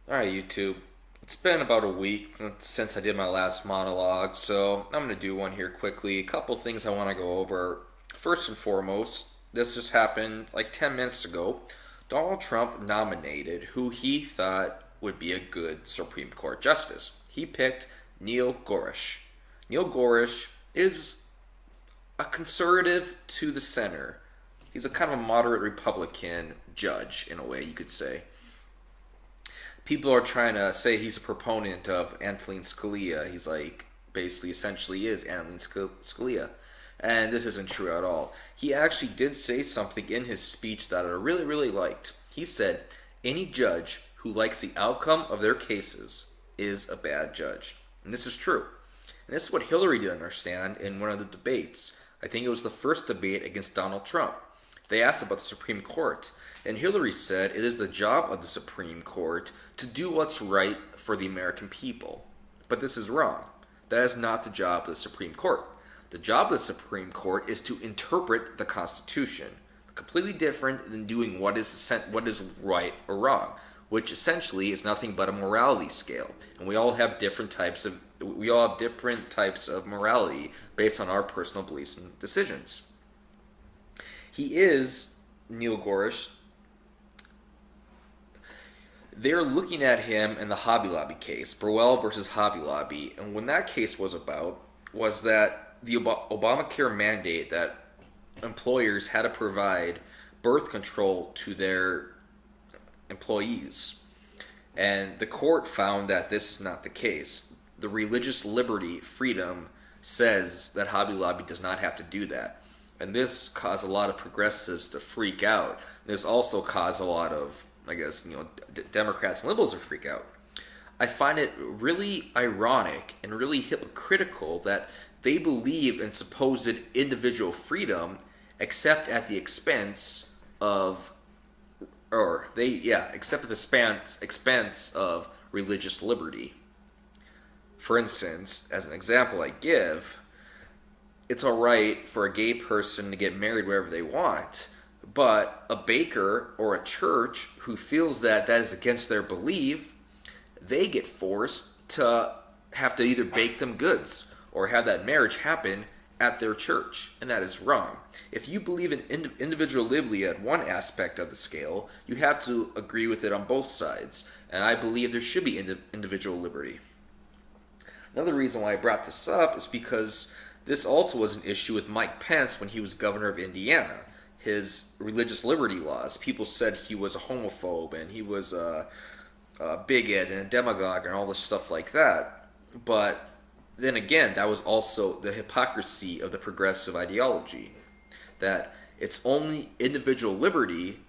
Alright, YouTube. It's been about a week since I did my last monologue, so I'm going to do one here quickly. A couple things I want to go over. First and foremost, this just happened like 10 minutes ago. Donald Trump nominated who he thought would be a good Supreme Court justice. He picked Neil Gorsuch. Neil Gorsuch is a conservative to the center. He's a kind of a moderate Republican judge, in a way, you could say. People are trying to say he's a proponent of Antonin Scalia. He's like basically essentially is Antonin Scalia. And this isn't true at all. He actually did say something in his speech that I really, really liked. He said, any judge who likes the outcome of their cases is a bad judge. And this is true. And this is what Hillary didn't understand in one of the debates. I think it was the first debate against Donald Trump. They asked about the Supreme Court, and Hillary said it is the job of the Supreme Court to do what's right for the American people. But this is wrong. That is not the job of the Supreme Court. The job of the Supreme Court is to interpret the Constitution. Completely different than doing what is right or wrong, which essentially is nothing but a morality scale. And we all have different types of morality based on our personal beliefs and decisions. He is Neil Gorsuch. They're looking at him in the Hobby Lobby case, Burwell versus Hobby Lobby, and when that case was about was that the Obamacare mandate that employers had to provide birth control to their employees. And the court found that this is not the case. The religious liberty freedom says that Hobby Lobby does not have to do that. And this caused a lot of progressives to freak out. This also caused a lot of, Democrats and liberals to freak out. I find it really ironic and really hypocritical that they believe in supposed individual freedom, except at the expense of, except at the expense of religious liberty. For instance, as an example I give, it's alright for a gay person to get married wherever they want, but a baker or a church who feels that that is against their belief, they get forced to have to either bake them goods or have that marriage happen at their church, and that is wrong. If you believe in individual liberty at one aspect of the scale, you have to agree with it on both sides, and I believe there should be individual liberty. Another reason why I brought this up is because this also was an issue with Mike Pence when he was governor of Indiana. His religious liberty laws. People said he was a homophobe and he was a bigot and a demagogue and all this stuff like that. But then again, that was also the hypocrisy of the progressive ideology. That it's only individual liberty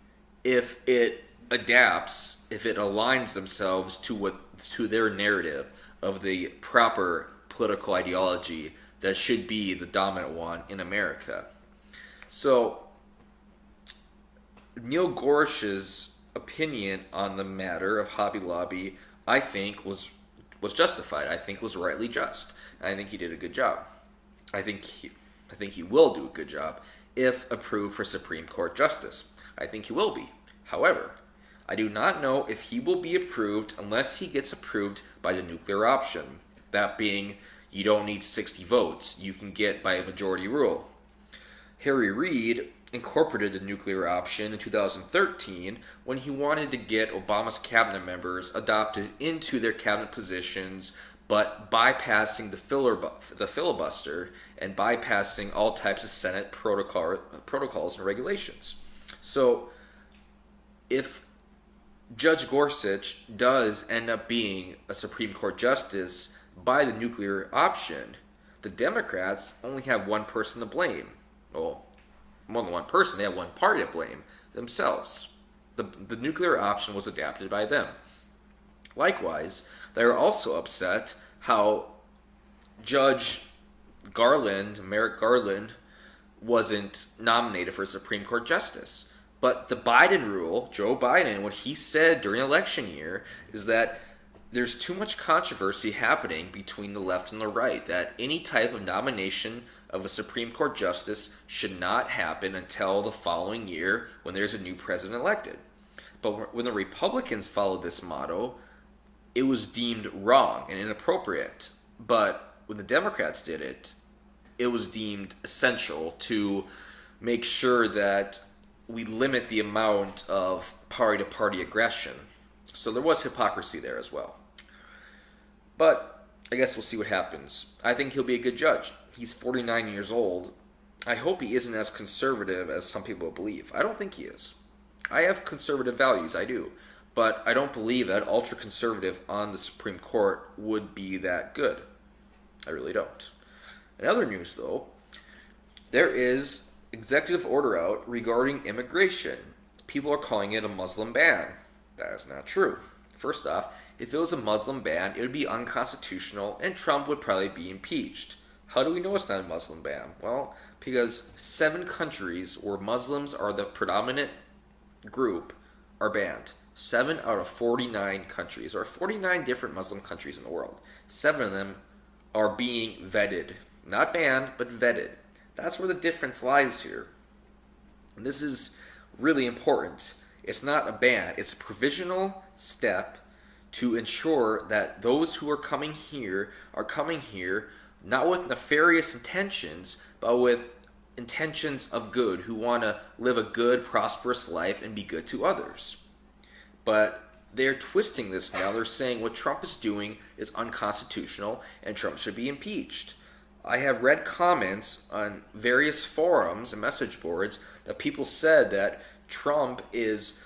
if it adapts, if it aligns themselves to their narrative of the proper political ideology that should be the dominant one in America. So Neil Gorsuch's opinion on the matter of Hobby Lobby, I think, was justified. I think was rightly just. I think he did a good job. I think he will do a good job if approved for Supreme Court justice. I think he will be. However, I do not know if he will be approved unless he gets approved by the nuclear option. That being, you don't need 60 votes. You can get by a majority rule. Harry Reid incorporated the nuclear option in 2013 when he wanted to get Obama's cabinet members adopted into their cabinet positions, but bypassing the filibuster and bypassing all types of Senate protocols and regulations. So, if Judge Gorsuch does end up being a Supreme Court justice by the nuclear option, the Democrats only have one person to blame. Well, more than one person, they have one party to blame, themselves. The nuclear option was adapted by them. Likewise, they are also upset how Merrick Garland, wasn't nominated for Supreme Court justice. But the Biden rule, Joe Biden, what he said during election year is that there's too much controversy happening between the left and the right, that any type of nomination of a Supreme Court justice should not happen until the following year when there's a new president elected. But when the Republicans followed this motto, it was deemed wrong and inappropriate. But when the Democrats did it, it was deemed essential to make sure that we limit the amount of party to party aggression. So there was hypocrisy there as well. But I guess we'll see what happens. I think he'll be a good judge. He's 49 years old. I hope he isn't as conservative as some people believe. I don't think he is. I have conservative values, I do. But I don't believe that ultra conservative on the Supreme Court would be that good. I really don't. In other news, though, there is executive order out regarding immigration. People are calling it a Muslim ban. That is not true. First off, if it was a Muslim ban, it would be unconstitutional and Trump would probably be impeached. How do we know it's not a Muslim ban? Well, because 7 countries where Muslims are the predominant group are banned. 7 out of 49 countries. There are 49 different Muslim countries in the world. 7 of them are being vetted. Not banned, but vetted. That's where the difference lies here. And this is really important. It's not a ban. It's a provisional step to ensure that those who are coming here not with nefarious intentions, but with intentions of good, who want to live a good, prosperous life and be good to others. But they're twisting this now. They're saying what Trump is doing is unconstitutional and Trump should be impeached. I have read comments on various forums and message boards that people said that Trump is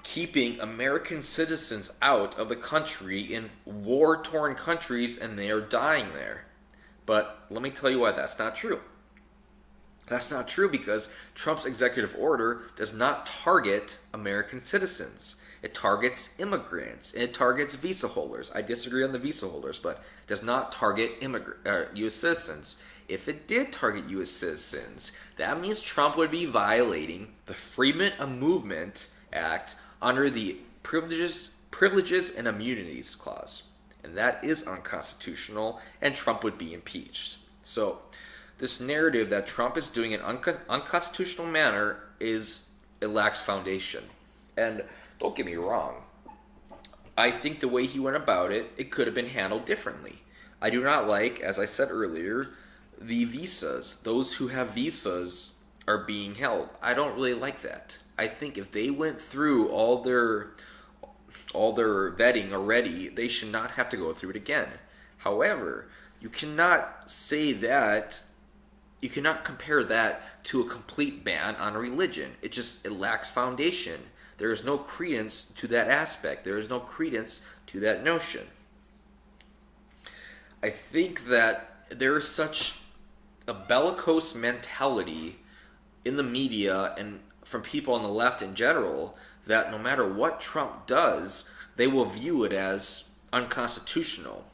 keeping American citizens out of the country in war-torn countries and they are dying there. But let me tell you why that's not true. That's not true because Trump's executive order does not target American citizens. It targets immigrants. It targets visa holders. I disagree on the visa holders, but it does not target U.S. citizens. If it did target U.S. citizens, that means Trump would be violating the Freedom of Movement Act under the Privileges and Immunities Clause. And that is unconstitutional, and Trump would be impeached. So this narrative that Trump is doing in an unconstitutional manner it lacks foundation. And don't get me wrong, I think the way he went about it, it could have been handled differently. I do not like, as I said earlier, the visas. Those who have visas are being held. I don't really like that. I think if they went through all their vetting already, they should not have to go through it again. However, you cannot compare that to a complete ban on religion. It lacks foundation. There is no credence to that aspect. There is no credence to that notion. I think that there is such a bellicose mentality in the media and from people on the left in general that no matter what Trump does, they will view it as unconstitutional.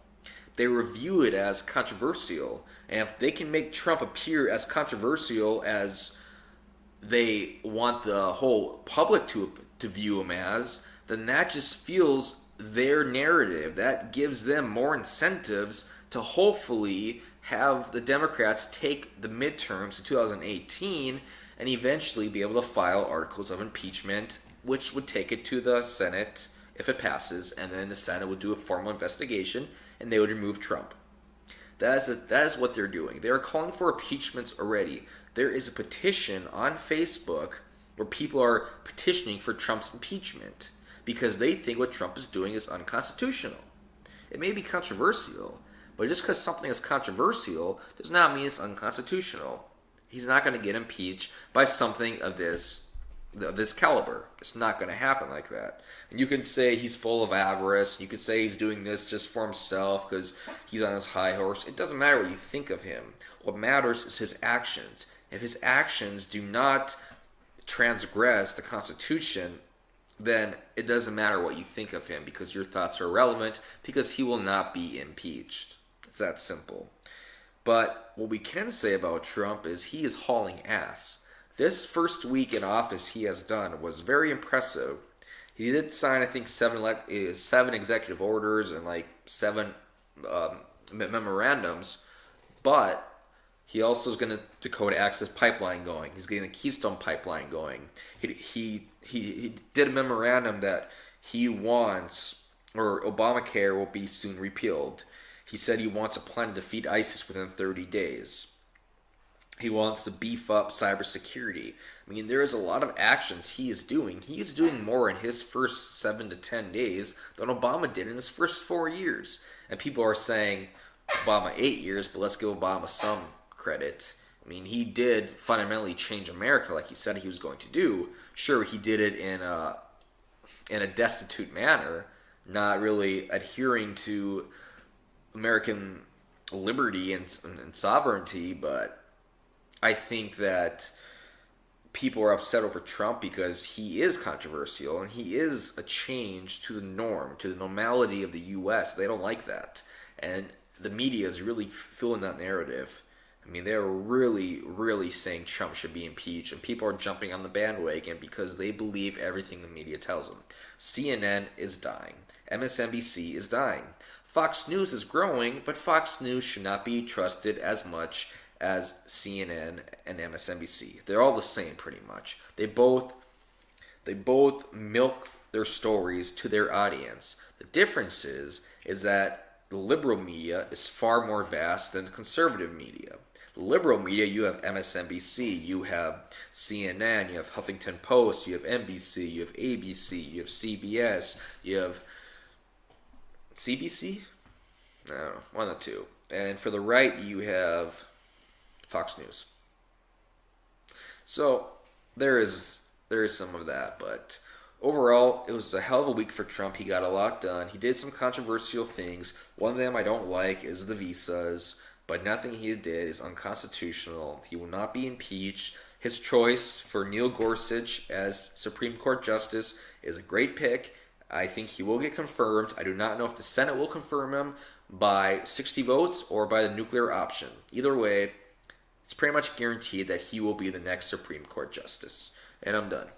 They will view it as controversial. And if they can make Trump appear as controversial as they want the whole public to view him as, then that just fuels their narrative. That gives them more incentives to hopefully have the Democrats take the midterms in 2018 and eventually be able to file articles of impeachment, which would take it to the Senate if it passes, and then the Senate would do a formal investigation and they would remove Trump. That is what they're doing. They are calling for impeachments already. There is a petition on Facebook where people are petitioning for Trump's impeachment because they think what Trump is doing is unconstitutional. It may be controversial, but just because something is controversial does not mean it's unconstitutional. He's not going to get impeached by something of this caliber. It's not going to happen like that. And you can say he's full of avarice. You could say he's doing this just for himself because he's on his high horse. It doesn't matter what you think of him. What matters is his actions. If his actions do not transgress the Constitution, then it doesn't matter what you think of him because your thoughts are irrelevant because he will not be impeached. It's that simple. But what we can say about Trump is he is hauling ass. This first week in office he has done was very impressive. He did sign, I think, 7 executive orders and 7 memorandums, but he also is going to Dakota Access Pipeline going. He's getting the Keystone Pipeline going. He did a memorandum that he wants or Obamacare will be soon repealed. He said he wants a plan to defeat ISIS within 30 days. He wants to beef up cybersecurity. I mean, there is a lot of actions he is doing. He is doing more in his first 7 to 10 days than Obama did in his first 4 years. And people are saying Obama 8 years, but let's give Obama some credit. I mean, he did fundamentally change America like he said he was going to do. Sure, he did it in a destitute manner, not really adhering to American liberty and sovereignty, but I think that people are upset over Trump because he is controversial and he is a change to the norm, to the normality of the U.S. They don't like that. And the media is really filling that narrative. I mean, they're really, really saying Trump should be impeached, and people are jumping on the bandwagon because they believe everything the media tells them. CNN is dying. MSNBC is dying. Fox News is growing, but Fox News should not be trusted as much as CNN and MSNBC. They're all the same pretty much. They both milk their stories to their audience. The difference is that the liberal media is far more vast than the conservative media. The liberal media, you have MSNBC, you have CNN, you have Huffington Post, you have NBC, you have ABC, you have CBS, you have CBC? I don't know, one of the two. And for the right, you have Fox News. So there is some of that, but overall, it was a hell of a week for Trump. He got a lot done. He did some controversial things. One of them I don't like is the visas, but nothing he did is unconstitutional. He will not be impeached. His choice for Neil Gorsuch as Supreme Court Justice is a great pick. I think he will get confirmed. I do not know if the Senate will confirm him by 60 votes or by the nuclear option. Either way, it's pretty much guaranteed that he will be the next Supreme Court Justice. And I'm done.